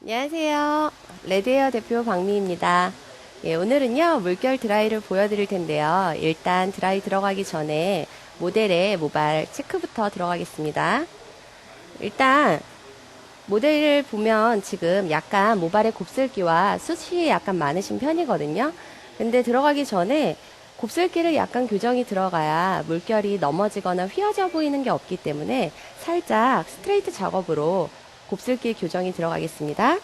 안녕하세요. 레드헤어 대표 박미입니다. 예, 오늘은요, 물결 드라이를 보여드릴 텐데요. 일단 드라이 들어가기 전에 모델의 모발 체크부터 들어가겠습니다. 일단 모델을 보면 지금 약간 모발의 곱슬기와 숱이 약간 많으신 편이거든요. 근데 들어가기 전에 곱슬기를 약간 교정이 들어가야 물결이 넘어지거나 휘어져 보이는 게 없기 때문에 살짝 스트레이트 작업으로 곱슬기 교정이 들어가겠습니다.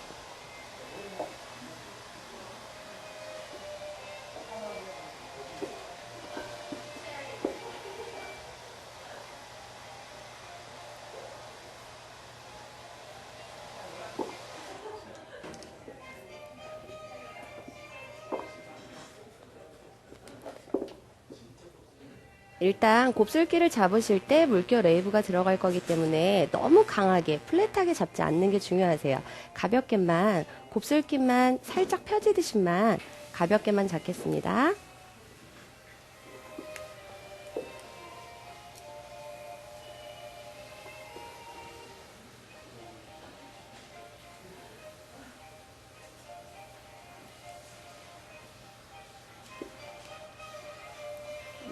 일단 곱슬기를 잡으실 때 물결 웨이브가 들어갈 거기 때문에 너무 강하게 플랫하게 잡지 않는 게 중요하세요. 가볍게만 곱슬기만 살짝 펴지듯이만 가볍게만 잡겠습니다.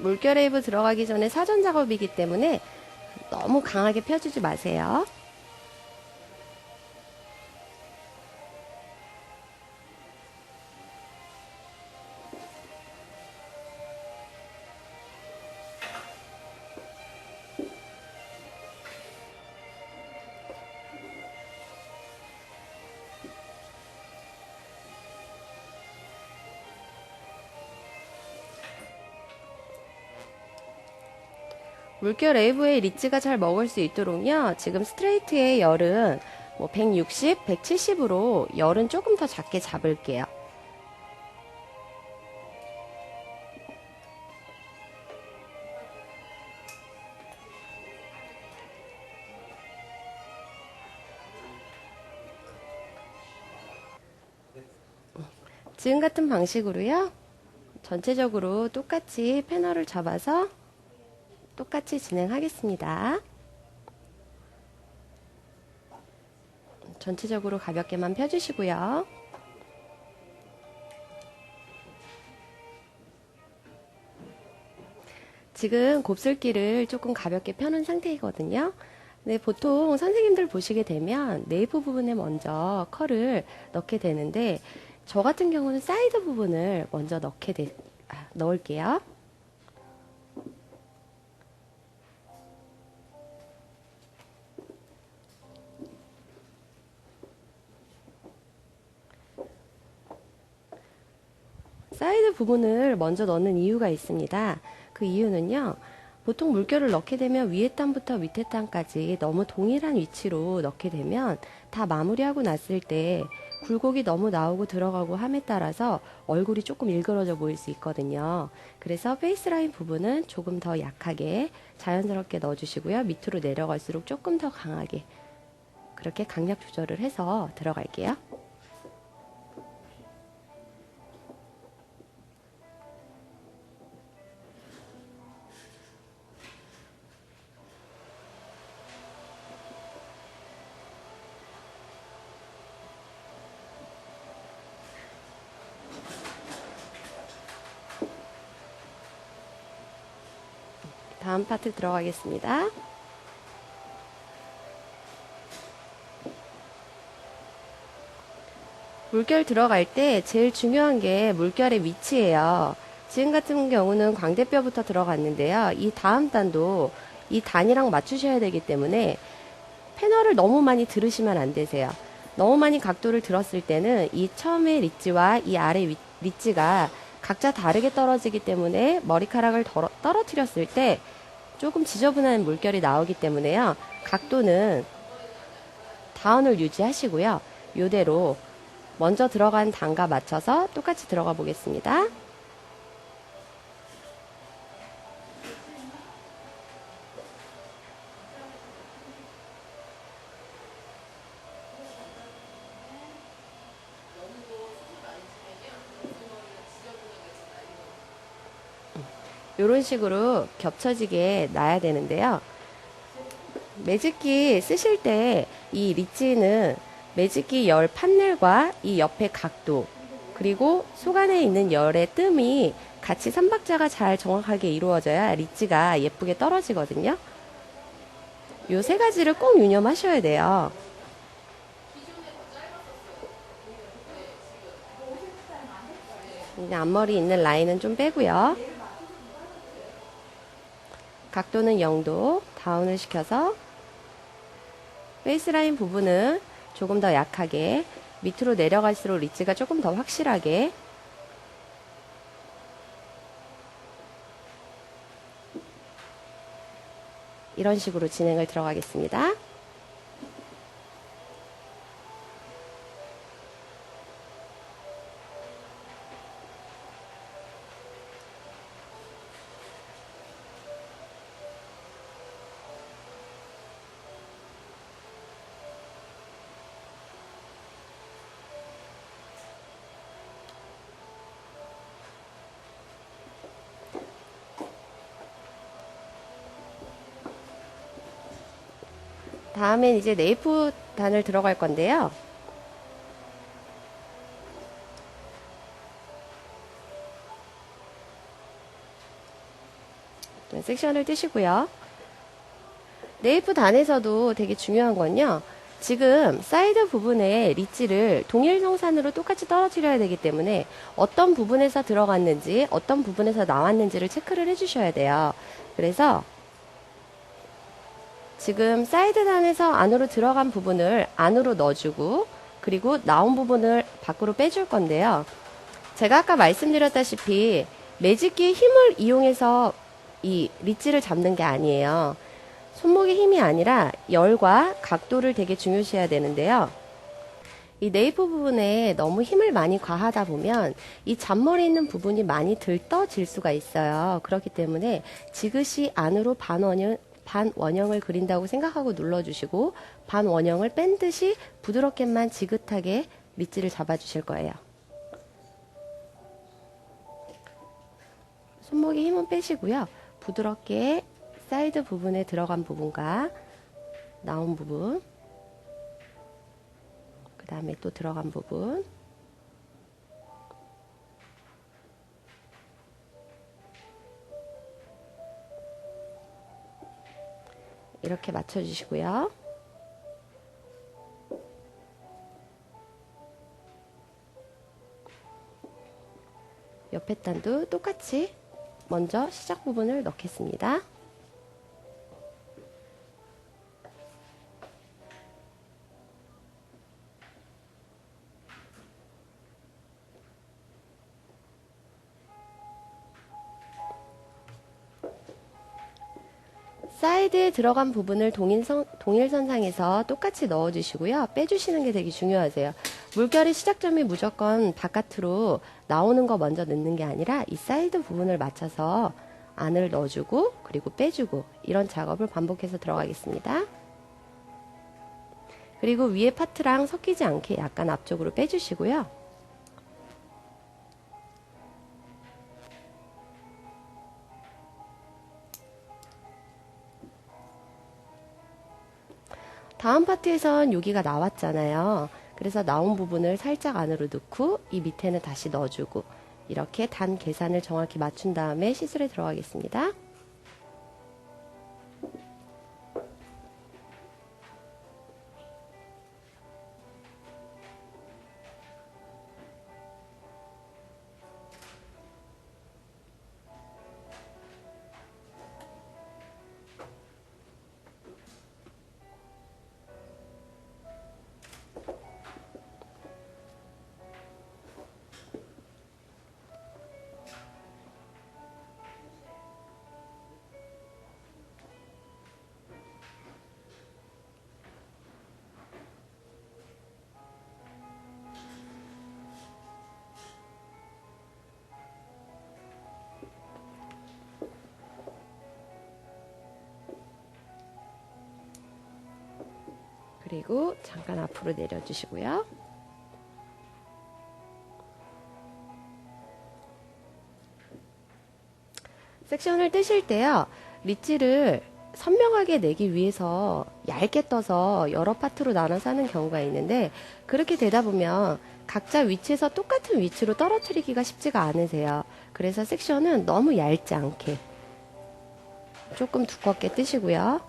물결 웨이브 들어가기 전에 사전 작업이기 때문에 너무 강하게 펴주지 마세요. 물결 웨이브의 리치가 잘 먹을 수 있도록요. 지금 스트레이트의 열은 160, 170으로 열은 조금 더 작게 잡을게요. 지금 같은 방식으로요. 전체적으로 똑같이 패널을 잡아서 똑같이 진행하겠습니다. 전체적으로 가볍게만 펴주시고요. 지금 곱슬기를 조금 가볍게 펴는 상태이거든요. 네, 보통 선생님들 보시게 되면 네이프 부분에 먼저 컬을 넣게 되는데 저 같은 경우는 사이드 부분을 먼저 넣을게요. 사이드 부분을 먼저 넣는 이유가 있습니다. 그 이유는요. 보통 물결을 넣게 되면 위에 단부터 밑에 단까지 너무 동일한 위치로 넣게 되면 다 마무리하고 났을 때 굴곡이 너무 나오고 들어가고 함에 따라서 얼굴이 조금 일그러져 보일 수 있거든요. 그래서 페이스라인 부분은 조금 더 약하게 자연스럽게 넣어주시고요. 밑으로 내려갈수록 조금 더 강하게 그렇게 강약 조절을 해서 들어갈게요. 다음 파트 들어가겠습니다. 물결 들어갈 때 제일 중요한 게 물결의 위치예요. 지금 같은 경우는 광대뼈부터 들어갔는데요. 이 다음 단도 이 단이랑 맞추셔야 되기 때문에 패널을 너무 많이 들으시면 안 되세요. 너무 많이 각도를 들었을 때는 이 처음의 리치와 이 아래 리치가 각자 다르게 떨어지기 때문에 머리카락을 떨어뜨렸을 때 조금 지저분한 물결이 나오기 때문에요. 각도는 다운을 유지하시고요. 이대로 먼저 들어간 단과 맞춰서 똑같이 들어가 보겠습니다. 이런 식으로 겹쳐지게 놔야 되는데요. 매직기 쓰실 때 이 리치는 매직기 열 판넬과 이 옆의 각도, 그리고 속 안에 있는 열의 뜸이 같이 삼박자가 잘 정확하게 이루어져야 리치가 예쁘게 떨어지거든요. 요 세 가지를 꼭 유념하셔야 돼요. 이제 앞머리 있는 라인은 좀 빼고요. 각도는 0도 다운을 시켜서 베이스라인 부분은 조금 더 약하게, 밑으로 내려갈수록 리치가 조금 더 확실하게, 이런 식으로 진행을 들어가겠습니다. 다음엔 이제 네이프 단을 들어갈 건데요. 섹션을 떼시고요. 네이프 단에서도 되게 중요한 건요. 지금 사이드 부분에 리치를 동일 성산으로 똑같이 떨어뜨려야 되기 때문에 어떤 부분에서 들어갔는지 어떤 부분에서 나왔는지를 체크를 해주셔야 돼요. 그래서 지금 사이드 단에서 안으로 들어간 부분을 안으로 넣어주고, 그리고 나온 부분을 밖으로 빼줄 건데요. 제가 아까 말씀드렸다시피 매직기의 힘을 이용해서 이 리치를 잡는 게 아니에요. 손목의 힘이 아니라 열과 각도를 되게 중요시해야 되는데요. 이 네이프 부분에 너무 힘을 많이 과하다 보면 이 잔머리 있는 부분이 많이 들떠질 수가 있어요. 그렇기 때문에 지그시 안으로 반원형을 그린다고 생각하고 눌러주시고, 반원형을 뺀 듯이 부드럽게만 지긋하게 리치를 잡아주실 거예요. 손목에 힘은 빼시고요. 부드럽게 사이드 부분에 들어간 부분과 나온 부분, 그 다음에 또 들어간 부분, 이렇게 맞춰주시고요. 옆에 단도 똑같이 먼저 시작 부분을 넣겠습니다. 사이드에 들어간 부분을 동일선상에서 똑같이 넣어주시고요. 빼주시는 게 되게 중요하세요. 물결의 시작점이 무조건 바깥으로 나오는 거 먼저 넣는 게 아니라 이 사이드 부분을 맞춰서 안을 넣어주고, 그리고 빼주고, 이런 작업을 반복해서 들어가겠습니다. 그리고 위에 파트랑 섞이지 않게 약간 앞쪽으로 빼주시고요. 다음 파트에선 여기가 나왔잖아요. 그래서 나온 부분을 살짝 안으로 넣고 이 밑에는 다시 넣어주고, 이렇게 단 계산을 정확히 맞춘 다음에 시술에 들어가겠습니다. 그리고 잠깐 앞으로 내려주시고요. 섹션을 떼실 때요, 리치를 선명하게 내기 위해서 얇게 떠서 여러 파트로 나눠서 하는 경우가 있는데, 그렇게 되다 보면 각자 위치에서 똑같은 위치로 떨어뜨리기가 쉽지가 않으세요. 그래서 섹션은 너무 얇지 않게 조금 두껍게 뜨시고요.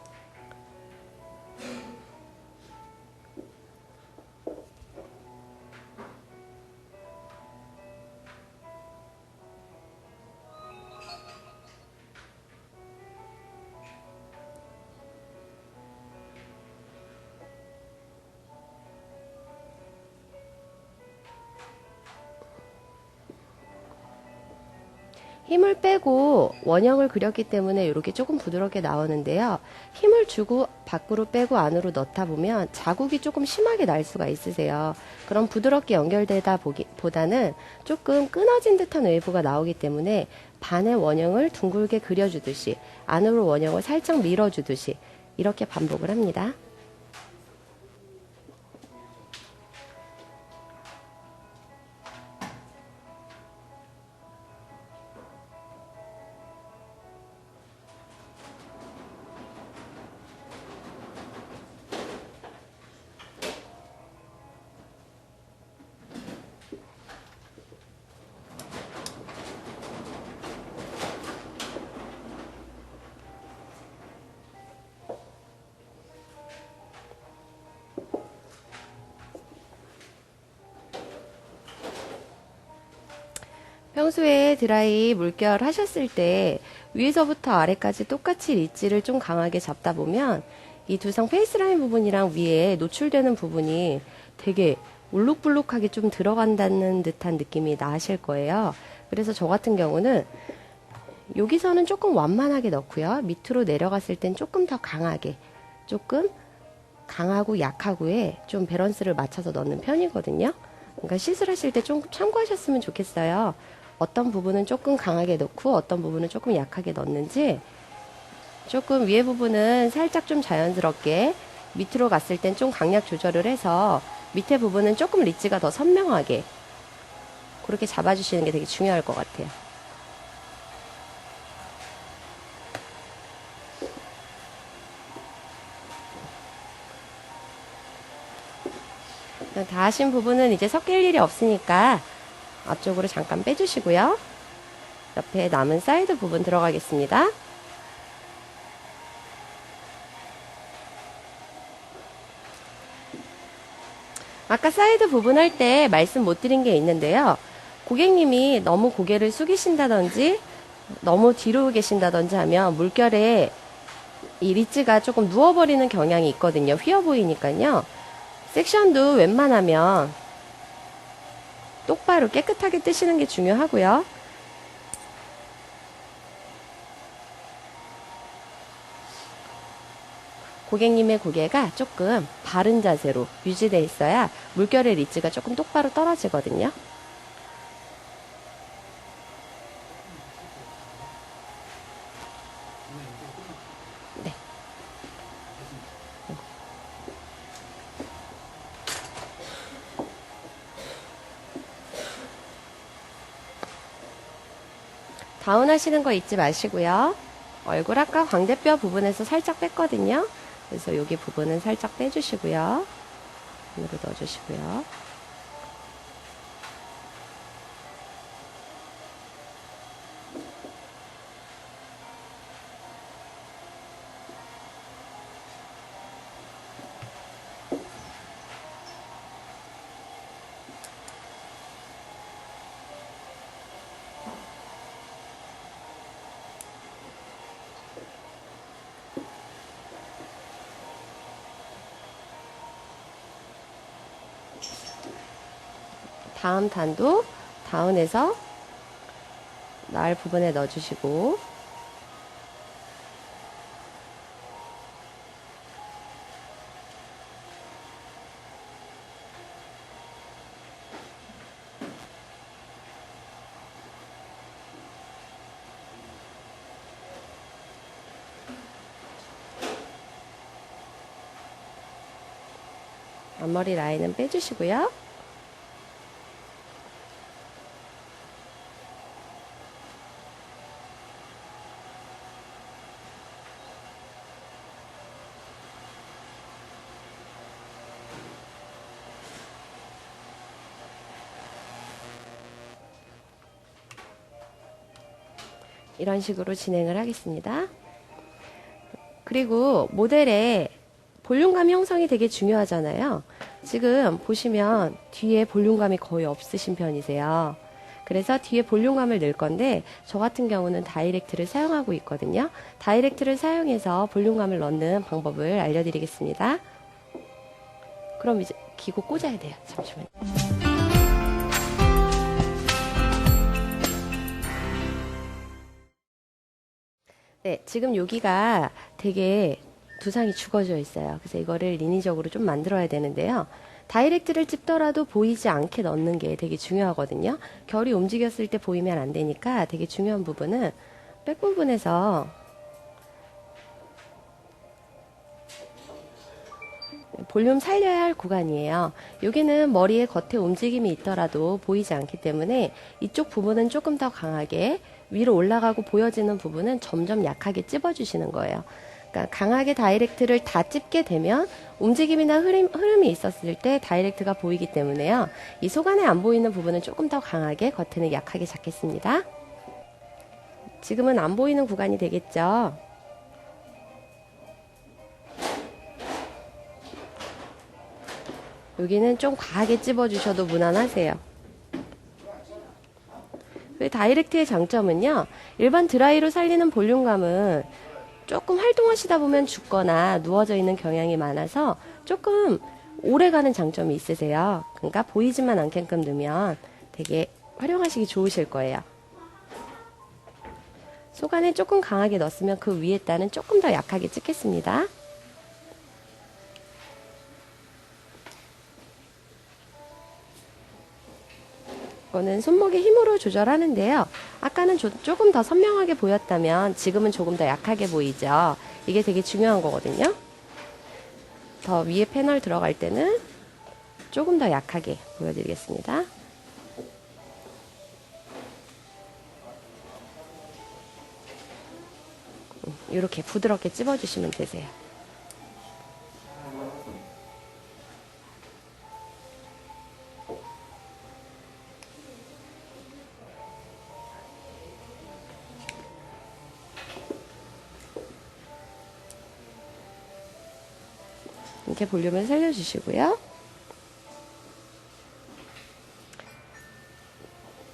힘을 빼고 원형을 그렸기 때문에 이렇게 조금 부드럽게 나오는데요. 힘을 주고 밖으로 빼고 안으로 넣다 보면 자국이 조금 심하게 날 수가 있으세요. 그럼 부드럽게 연결되다 보다는 조금 끊어진 듯한 웨이브가 나오기 때문에 반의 원형을 둥글게 그려주듯이 안으로 원형을 살짝 밀어주듯이 이렇게 반복을 합니다. 평소에 드라이 물결 하셨을 때 위에서부터 아래까지 똑같이 리치를 좀 강하게 잡다 보면 이 두상 페이스라인 부분이랑 위에 노출되는 부분이 되게 울룩불룩하게 좀 들어간다는 듯한 느낌이 나실 거예요. 그래서 저 같은 경우는 여기서는 조금 완만하게 넣고요. 밑으로 내려갔을 땐 조금 더 강하게, 조금 강하고 약하고에 좀 밸런스를 맞춰서 넣는 편이거든요. 그러니까 시술하실 때 좀 참고하셨으면 좋겠어요. 어떤 부분은 조금 강하게 넣고 어떤 부분은 조금 약하게 넣는지, 조금 위에 부분은 살짝 좀 자연스럽게, 밑으로 갔을 땐 좀 강약 조절을 해서 밑에 부분은 조금 리치가 더 선명하게 그렇게 잡아주시는 게 되게 중요할 것 같아요. 다 하신 부분은 이제 섞일 일이 없으니까 앞쪽으로 잠깐 빼주시고요. 옆에 남은 사이드 부분 들어가겠습니다. 아까 사이드 부분 할 때 말씀 못 드린 게 있는데요. 고객님이 너무 고개를 숙이신다든지 너무 뒤로 계신다든지 하면 물결에 이 리치가 조금 누워버리는 경향이 있거든요. 휘어 보이니까요. 섹션도 웬만하면 똑바로 깨끗하게 뜨시는 게 중요하고요. 고객님의 고개가 조금 바른 자세로 유지되어 있어야 물결의 리치가 조금 똑바로 떨어지거든요. 네. 다운 하시는 거 잊지 마시고요. 얼굴 아까 광대뼈 부분에서 살짝 뺐거든요. 그래서 여기 부분은 살짝 빼주시고요. 안으로 넣어주시고요. 다음 단도 다운해서 나을 부분에 넣어주시고, 앞머리 라인은 빼주시고요. 이런 식으로 진행을 하겠습니다. 그리고 모델의 볼륨감 형성이 되게 중요하잖아요. 지금 보시면 뒤에 볼륨감이 거의 없으신 편이세요. 그래서 뒤에 볼륨감을 넣을 건데 저 같은 경우는 다이렉트를 사용하고 있거든요. 다이렉트를 사용해서 볼륨감을 넣는 방법을 알려드리겠습니다. 그럼 이제 기고 꽂아야 돼요. 잠시만요. 네, 지금 여기가 되게 두상이 죽어져 있어요. 그래서 이거를 인위적으로 좀 만들어야 되는데요. 다이렉트를 찝더라도 보이지 않게 넣는 게 되게 중요하거든요. 결이 움직였을 때 보이면 안 되니까 되게 중요한 부분은 백 부분에서 볼륨 살려야 할 구간이에요. 여기는 머리의 겉에 움직임이 있더라도 보이지 않기 때문에 이쪽 부분은 조금 더 강하게, 위로 올라가고 보여지는 부분은 점점 약하게 찝어주시는 거예요. 그러니까 강하게 다이렉트를 다 찝게 되면 움직임이나 흐름이 있었을 때 다이렉트가 보이기 때문에요. 이 속안에 안 보이는 부분은 조금 더 강하게, 겉에는 약하게 잡겠습니다. 지금은 안 보이는 구간이 되겠죠. 여기는 좀 과하게 찝어주셔도 무난하세요. 다이렉트의 장점은요, 일반 드라이로 살리는 볼륨감은 조금 활동하시다 보면 죽거나 누워져 있는 경향이 많아서 조금 오래가는 장점이 있으세요. 그러니까 보이지만 않게끔 넣으면 되게 활용하시기 좋으실 거예요. 속안에 조금 강하게 넣었으면 그 위에 따는 조금 더 약하게 찍겠습니다. 이거는 손목의 힘으로 조절하는데요. 아까는 조금 더 선명하게 보였다면 지금은 조금 더 약하게 보이죠. 이게 되게 중요한 거거든요. 더 위에 패널 들어갈 때는 조금 더 약하게 보여드리겠습니다. 이렇게 부드럽게 찝어주시면 되세요. 이렇게 볼륨을 살려주시고요.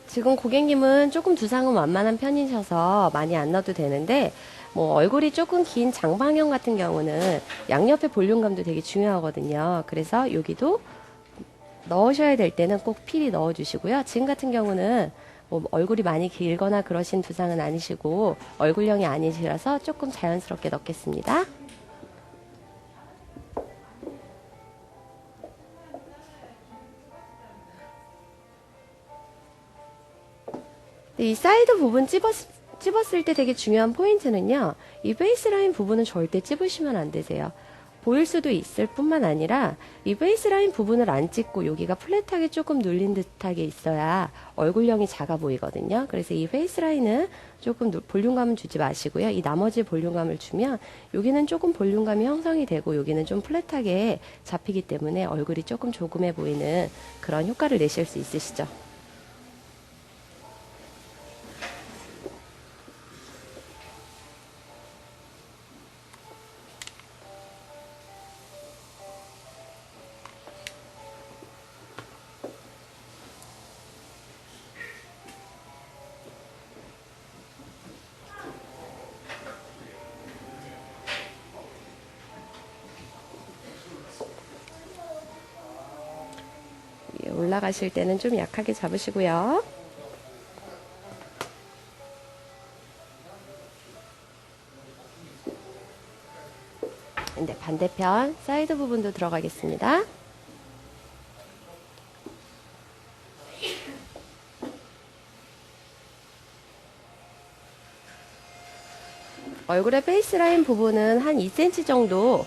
지금 고객님은 조금 두상은 완만한 편이셔서 많이 안 넣어도 되는데, 뭐 얼굴이 조금 긴 장방형 같은 경우는 양옆에 볼륨감도 되게 중요하거든요. 그래서 여기도 넣으셔야 될 때는 꼭 필히 넣어주시고요. 지금 같은 경우는 뭐 얼굴이 많이 길거나 그러신 두상은 아니시고 얼굴형이 아니시라서 조금 자연스럽게 넣겠습니다. 이 사이드 부분 찝었을 때 되게 중요한 포인트는요. 이 베이스라인 부분은 절대 찝으시면 안 되세요. 보일 수도 있을 뿐만 아니라 이 베이스라인 부분을 안 찝고 여기가 플랫하게 조금 눌린 듯하게 있어야 얼굴형이 작아 보이거든요. 그래서 이 베이스라인은 조금 볼륨감을 주지 마시고요. 이 나머지 볼륨감을 주면 여기는 조금 볼륨감이 형성이 되고 여기는 좀 플랫하게 잡히기 때문에 얼굴이 조금 조그매 보이는 그런 효과를 내실 수 있으시죠. 올라가실 때는 좀 약하게 잡으시고요. 이제 반대편 사이드 부분도 들어가겠습니다. 얼굴의 페이스라인 부분은 한 2cm 정도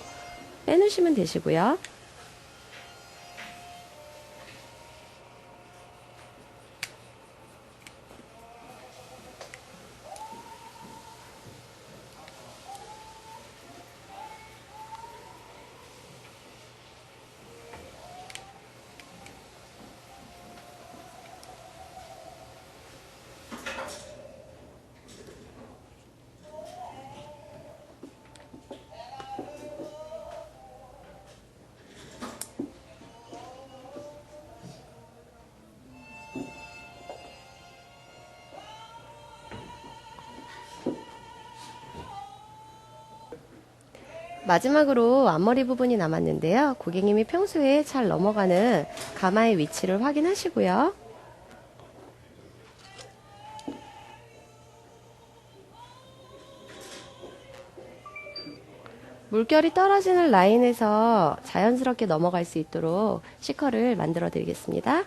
빼놓으시면 되시고요. 마지막으로 앞머리 부분이 남았는데요. 고객님이 평소에 잘 넘어가는 가마의 위치를 확인하시고요. 물결이 떨어지는 라인에서 자연스럽게 넘어갈 수 있도록 시커를 만들어 드리겠습니다.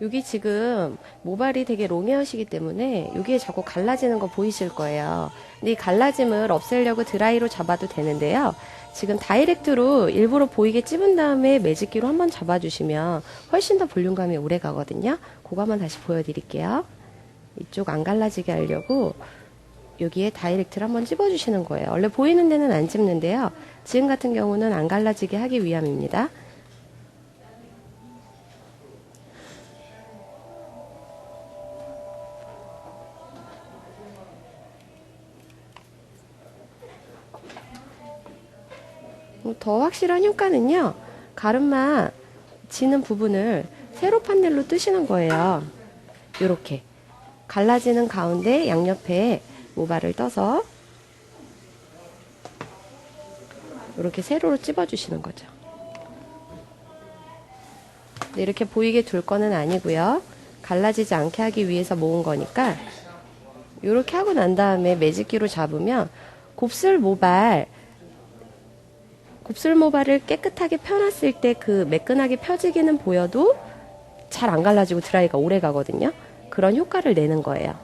여기 지금 모발이 되게 롱헤어시기 때문에 여기에 자꾸 갈라지는 거 보이실 거예요. 근데 이 갈라짐을 없애려고 드라이로 잡아도 되는데요. 지금 다이렉트로 일부러 보이게 찝은 다음에 매직기로 한번 잡아주시면 훨씬 더 볼륨감이 오래 가거든요. 그거 한번 다시 보여드릴게요. 이쪽 안 갈라지게 하려고 여기에 다이렉트를 한번 찝어주시는 거예요. 원래 보이는 데는 안 찝는데요. 지금 같은 경우는 안 갈라지게 하기 위함입니다. 더 확실한 효과는요, 가르마 지는 부분을 세로 판넬로 뜨시는 거예요. 이렇게 갈라지는 가운데 양옆에 모발을 떠서 이렇게 세로로 찝어주시는 거죠. 이렇게 보이게 둘 거는 아니고요. 갈라지지 않게 하기 위해서 모은 거니까 이렇게 하고 난 다음에 매직기로 잡으면 곱슬 모발을 깨끗하게 펴놨을 때 그 매끈하게 펴지기는 보여도 잘 안 갈라지고 드라이가 오래 가거든요. 그런 효과를 내는 거예요.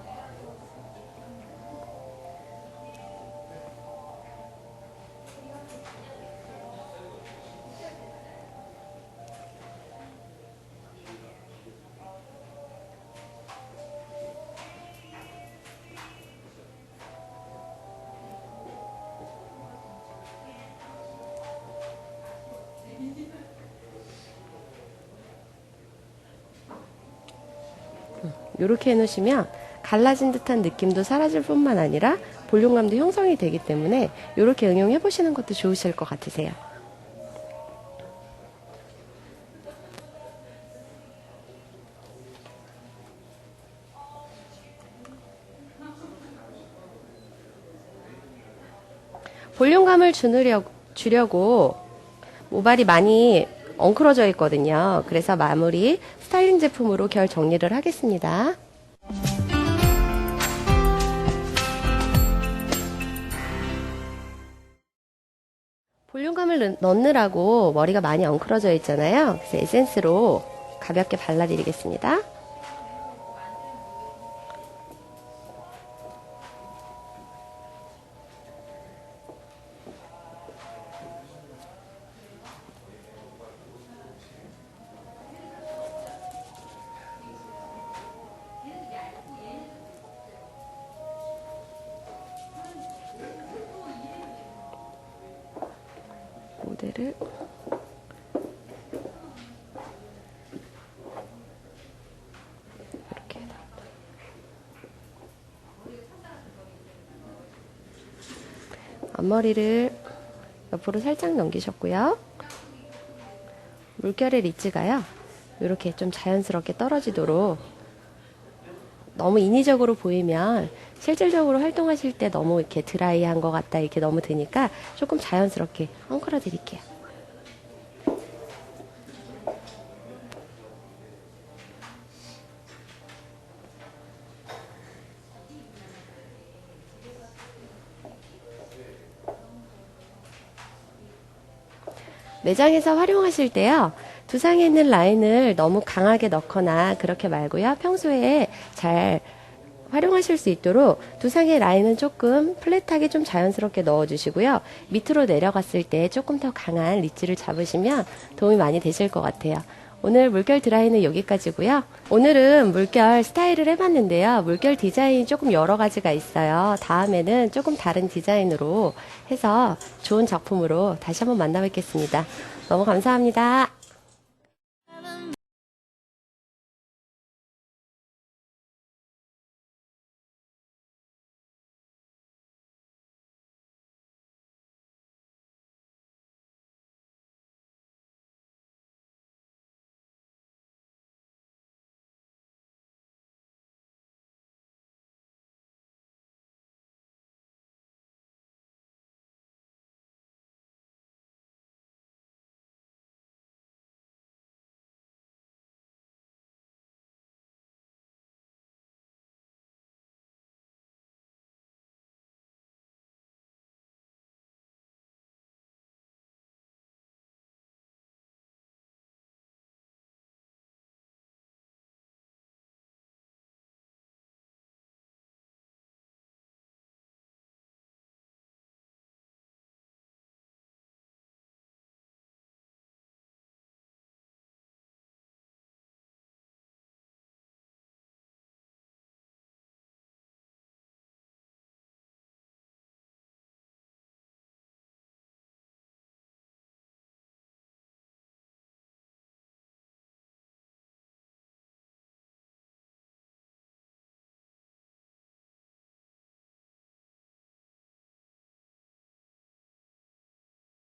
이렇게 해놓으시면 갈라진 듯한 느낌도 사라질 뿐만 아니라 볼륨감도 형성이 되기 때문에 이렇게 응용해 보시는 것도 좋으실 것 같으세요. 볼륨감을 주려고 모발이 많이 엉클어져 있거든요. 그래서 마무리 스타일링 제품으로 결 정리를 하겠습니다. 볼륨감을 넣느라고 머리가 많이 엉클어져 있잖아요. 그래서 에센스로 가볍게 발라드리겠습니다. 모델을 이렇게 앞머리를 옆으로 살짝 넘기셨고요. 물결의 리치가요, 이렇게 좀 자연스럽게 떨어지도록, 너무 인위적으로 보이면 실질적으로 활동하실 때 너무 이렇게 드라이한 것 같다 이렇게 너무 드니까 조금 자연스럽게 헝클어 드릴게요. 매장에서 활용하실 때요, 두상에 있는 라인을 너무 강하게 넣거나 그렇게 말고요, 평소에 잘 활용하실 수 있도록 두상의 라인은 조금 플랫하게 좀 자연스럽게 넣어주시고요. 밑으로 내려갔을 때 조금 더 강한 리치를 잡으시면 도움이 많이 되실 것 같아요. 오늘 물결 드라이는 여기까지고요. 오늘은 물결 스타일을 해봤는데요. 물결 디자인이 조금 여러 가지가 있어요. 다음에는 조금 다른 디자인으로 해서 좋은 작품으로 다시 한번 만나 뵙겠습니다. 너무 감사합니다.